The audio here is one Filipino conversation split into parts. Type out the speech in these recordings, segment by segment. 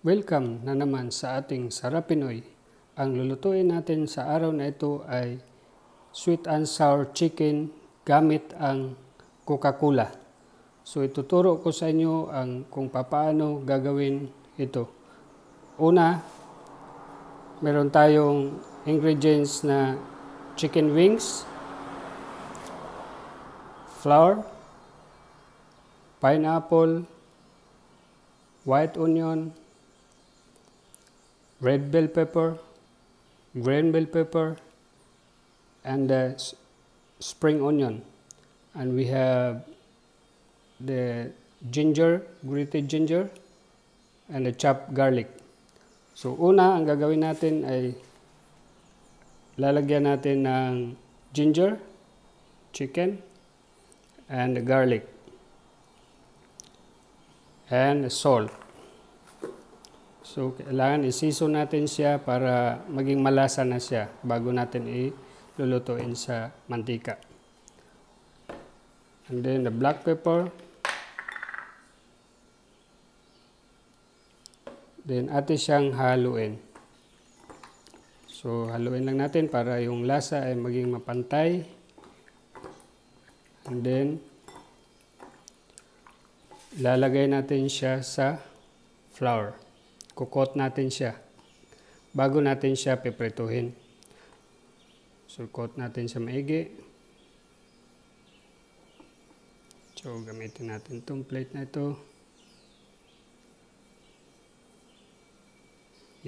Welcome na naman sa ating Sarap Pinoy. Ang lulutuin natin sa araw na ito ay sweet and sour chicken gamit ang Coca-Cola. So ituturo ko sa inyo kung paano gagawin ito. Una, meron tayong ingredients na chicken wings, flour, pineapple, white onion, red bell pepper, green bell pepper, and the spring onion. And we have the ginger, grated ginger, and the chopped garlic. So una, ang gagawin natin ay lalagyan natin ng ginger, chicken, and the garlic, and salt. So, kailangan i-season natin siya para maging malasa na siya bago natin ilulutuin sa mantika. And then the black pepper. Then, atin siyang haluin. So, haluin lang natin para yung lasa ay maging mapantay. And then, lalagay natin siya sa flour. Kukot natin siya bago natin siya piprituhin. So, coat natin sa maigi. So, gamitin natin itong plate na ito.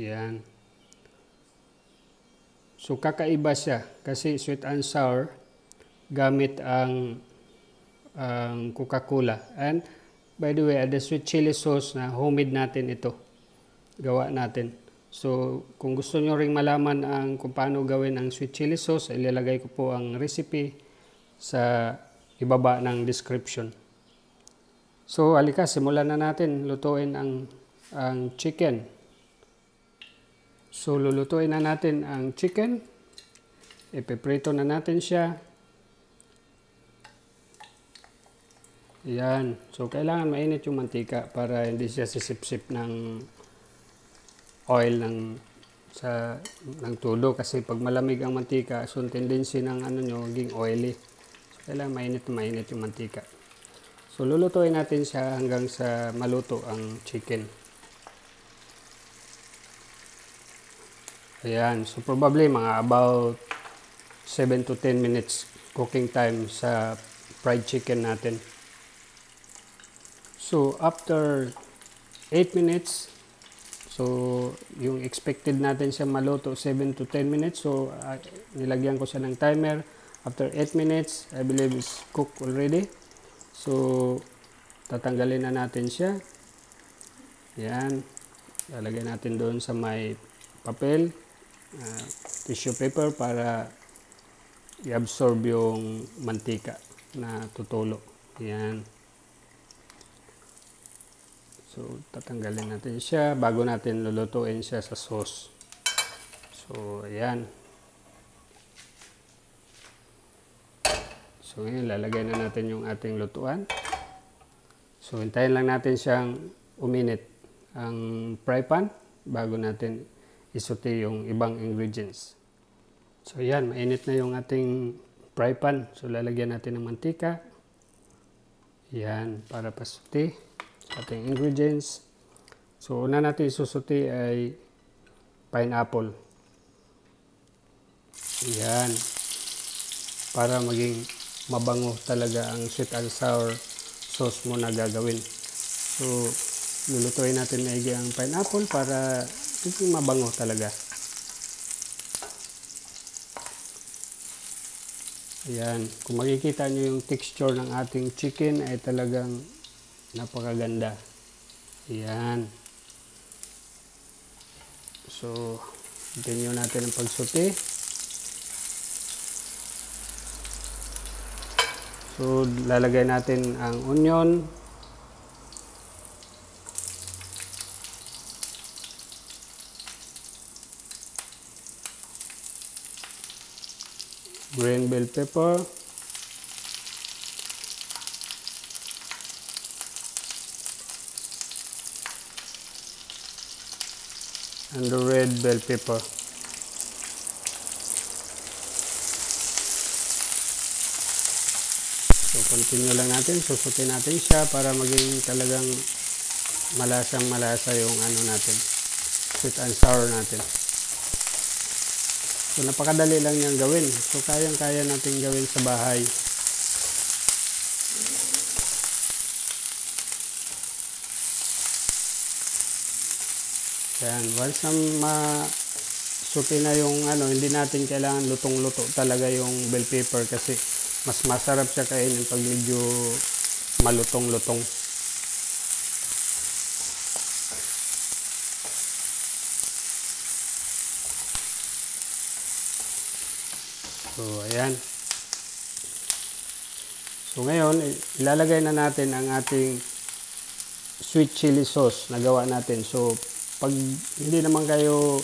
Yan. So, kakaiba siya kasi sweet and sour gamit ang Coca-Cola. And, by the way, the sweet chili sauce na homemade natin ito. Gawa natin. So, kung gusto nyo ring malaman kung paano gawin ang sweet chili sauce, ilalagay ko po ang recipe sa ibaba ng description. So, halika, simulan na natin lutuin ang chicken. So, lulutuin na natin ang chicken. Ipiprito na natin siya. Yan. So, kailangan mainit yung mantika para hindi siya sisip-sip ng oil ng tulo. Kasi pag malamig ang mantika, so tendency ng maging oily. So, kailangan mainit yung mantika. So, lulutuin natin siya hanggang sa maluto ang chicken. Ayan. So, probably mga about 7 to 10 minutes cooking time sa fried chicken natin. So, after 8 minutes, so, yung expected natin siya maluto 7 to 10 minutes. So, nilagyan ko siya ng timer. After 8 minutes, I believe it's cooked already. So, tatanggalin na natin siya. Yan. Lalagyan natin doon sa may papel, tissue paper para i-absorb yung mantika na tutulo. Yan. So, tatanggalin natin siya bago natin lulutuin siya sa sauce. So, ayan. So, ngayon, lalagay na natin yung ating lutuan. So, hintayin lang natin siyang uminit ang fry pan bago natin isuti yung ibang ingredients. So, ayan. Mainit na yung ating fry pan. So, lalagyan natin ng mantika. Ayan, para pasuti ating ingredients. So, una natin isusuti ay pineapple. Ayan. Para maging mabango talaga ang sweet and sour sauce mo na gagawin. So, lulutuin natin maigi ang pineapple para maging mabango talaga. Ayan. Kung makikita nyo yung texture ng ating chicken ay talagang napakaganda. Ayan. So, continue natin ang pagsuti. So, lalagay natin ang onion. Green bell pepper. and the red bell pepper. So continue lang natin, susutin natin siya para maging talagang malasang malasa yung ano natin, sweet and sour natin. So napakadali lang niyang gawin. So kayang-kaya natin gawin sa bahay. Yan, once na masuti na yung ano, hindi natin kailangan lutong-luto talaga yung bell pepper kasi mas masarap siya kainin pag medyo malutong-lutong. So, ayan. So, ngayon, ilalagay na natin ang ating sweet chili sauce na gawa natin. So, pag hindi naman kayo,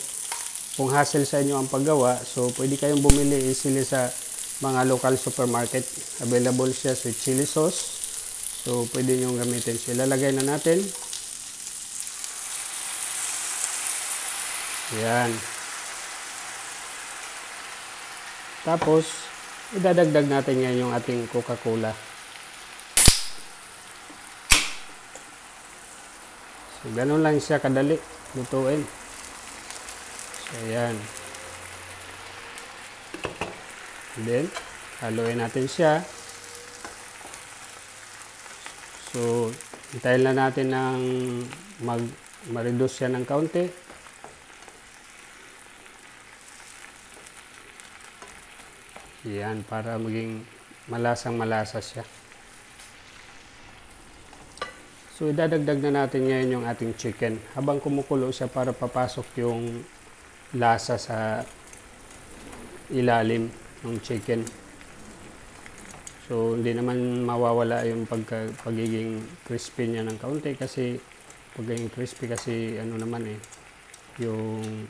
kung hassle sa inyo ang paggawa, so pwede kayong bumili easily sa mga local supermarket. Available siya sweet chili sauce. So, pwede nyo gamitin. So, ilalagay na natin. Ayan. Tapos, idadagdag natin ngayon yung ating Coca-Cola. So, ganun lang siya kadali lutuin. So, ayan. And then, haluin natin siya. So, hintayin lang natin ng ma-reduce siya ng kaunti. Yan, para maging malasang malasa siya. So, idadagdag na natin ngayon yung ating chicken. Habang kumukulo siya para papasok yung lasa sa ilalim ng chicken. So, hindi naman mawawala yung pagiging crispy niya ng kaunti kasi pagiging crispy kasi ano naman eh, yung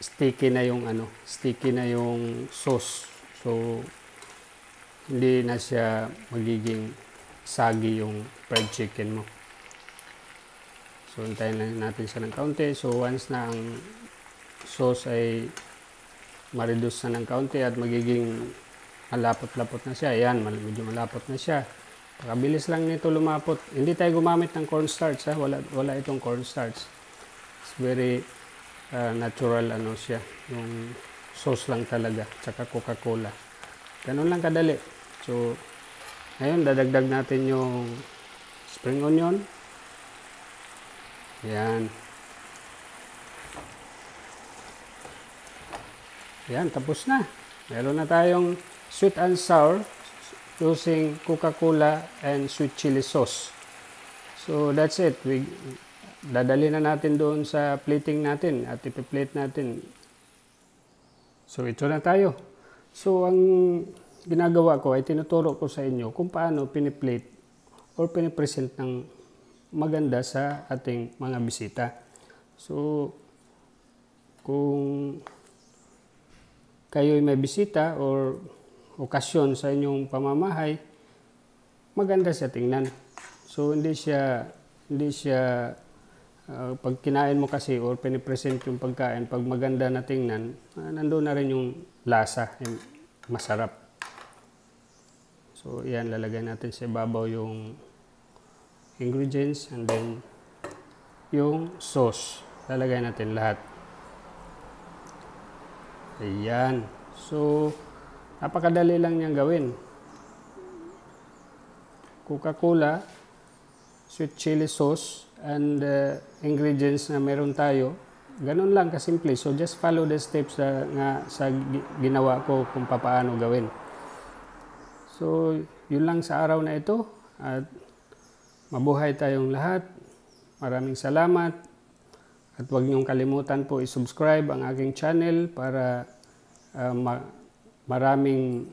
sticky na yung sauce. So, hindi na siya magiging sagi yung fried chicken mo. So, hintayin lang natin siya ng kaunti. So, once na ang sauce ay ma-reduce na ng kaunti at magiging malapot-lapot na siya. Ayan, medyo malapot na siya. Pakabilis lang nito lumapot. Hindi tayo gumamit ng cornstarch, ha? Wala itong cornstarch. It's very natural ano siya. Yung sauce lang talaga, tsaka Coca-Cola. Ganun lang kadali. So, ngayon, dadagdag natin yung spring onion. Ayan. Ayan, tapos na. Meron na tayong sweet and sour using Coca-Cola and sweet chili sauce. So, that's it. Dadali na natin doon sa plating natin at ipi-plate natin. So, ito na tayo. So, ang ginagawa ko ay tinuturo ko sa inyo kung paano piniplate or pinipresent ng maganda sa ating mga bisita. So, kung kayo'y may bisita or okasyon sa inyong pamamahay, maganda siya tingnan. So, hindi siya pag kinain mo kasi or pinipresent yung pagkain, pag maganda na tingnan, nandoon na rin yung lasa, masarap. So, yan, lalagay natin sa ibabaw yung ingredients and then yung sauce. Lalagay natin lahat. Ayan. So, napakadali lang niyang gawin. Coca-Cola, sweet chili sauce, and ingredients na meron tayo. Ganun lang kasimple. So, just follow the steps sa ginawa ko kung paano gawin. So, yun lang sa araw na ito. At mabuhay tayong lahat. Maraming salamat. At huwag niyong kalimutan po i-subscribe ang aking channel para maraming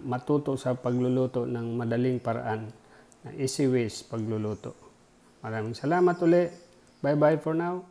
matuto sa pagluluto ng madaling paraan. Na easy ways pagluluto. Maraming salamat ulit. Bye-bye for now.